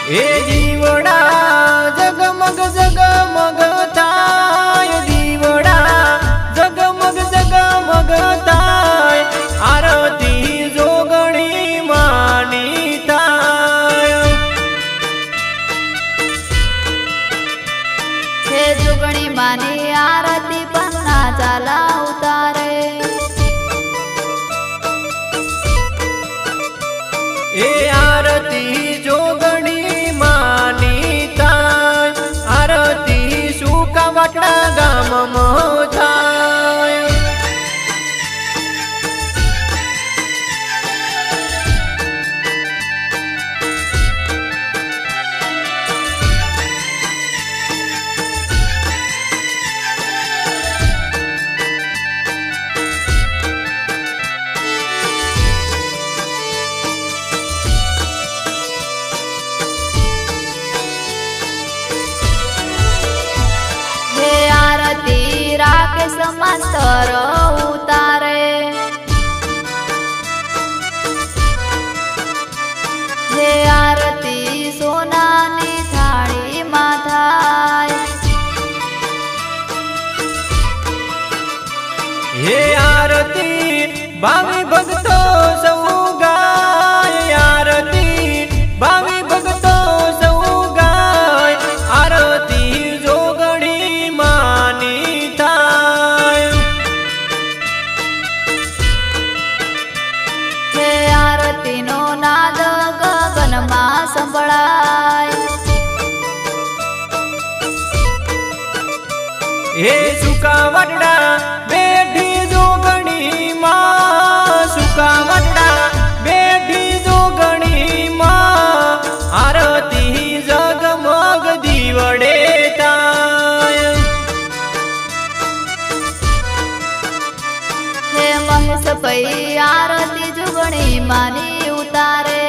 हे दीवड़ा जगमग जगमग थाय दीवड़ा जगमग जगमग थाय आरती जोगणी मानी थाय हे जोगणी मानी आरती पन्ना चाला उतारे ए आरती जोगणी मानी थाय आरती सुका वाटड़ा गाम थाय राकेश मास्तर उतारे हे आरती सोनानी थाळी माथाय हे आरती भावी भक्तो सौ गाय आरती भावी भक्तो सौ गाय आरती जोगणी मानी थाय हे आरती नो नाद गगन मा संभळाय हे सुका वाटड़ा बेठी जोगणी मां सुका वाटड़ा बेठी जोगणी मां आरती जगमग दीवड़े थाय हे महेश पै आरती जोगणी मानी उतारे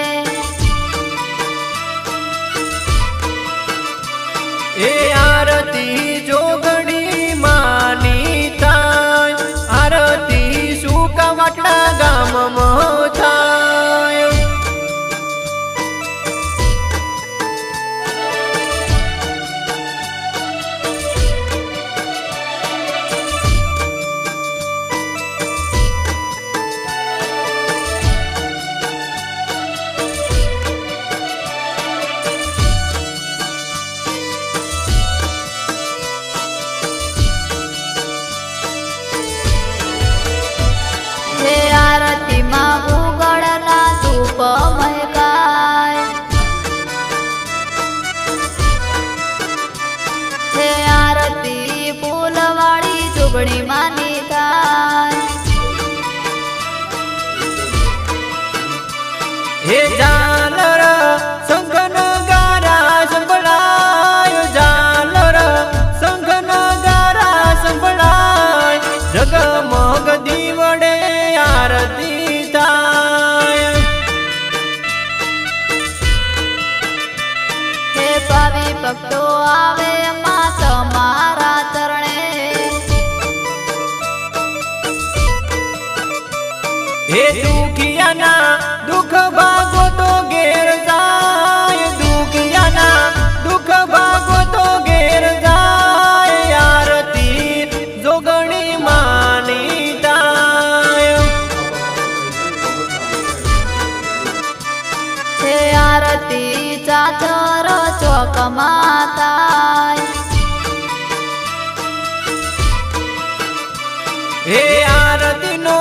ए आरती जोगणी मानी थाय आरती सुका वाटड़ा गाम थाय हे आरती मा उगड़ना धूप महकाय हे आरती फूलवाड़ी जोगणी मानी थाय हे झालर संगन गारा संभळाय झालर संगन गारा संभळाय जगमग दीवडे आरती थाय हे पावी भक्तो आवे मात मारा चरणे हे दुखियाना दुख भागो तो घेर जाय दुखियाना दुख भागो तो घेर जाय आरती जोगणी मानी थाय हे आरती चाचर चौक माताय हे आरती नो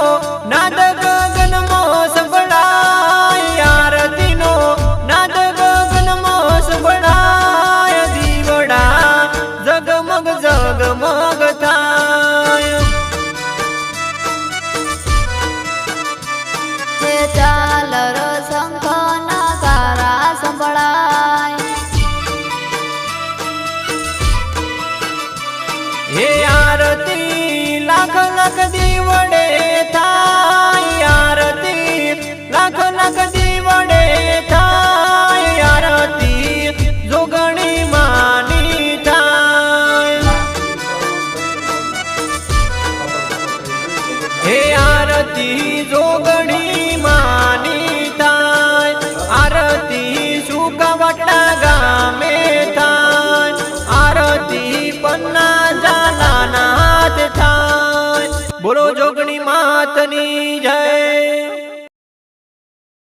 नाद गगन मो संभळाय आरती नो नाद गगन मो संभळाय दीवड़ा जगमग जगमग थाय हे चालर शंख नगारा संभळाय हे आरती लाख लाख दीवडे थाय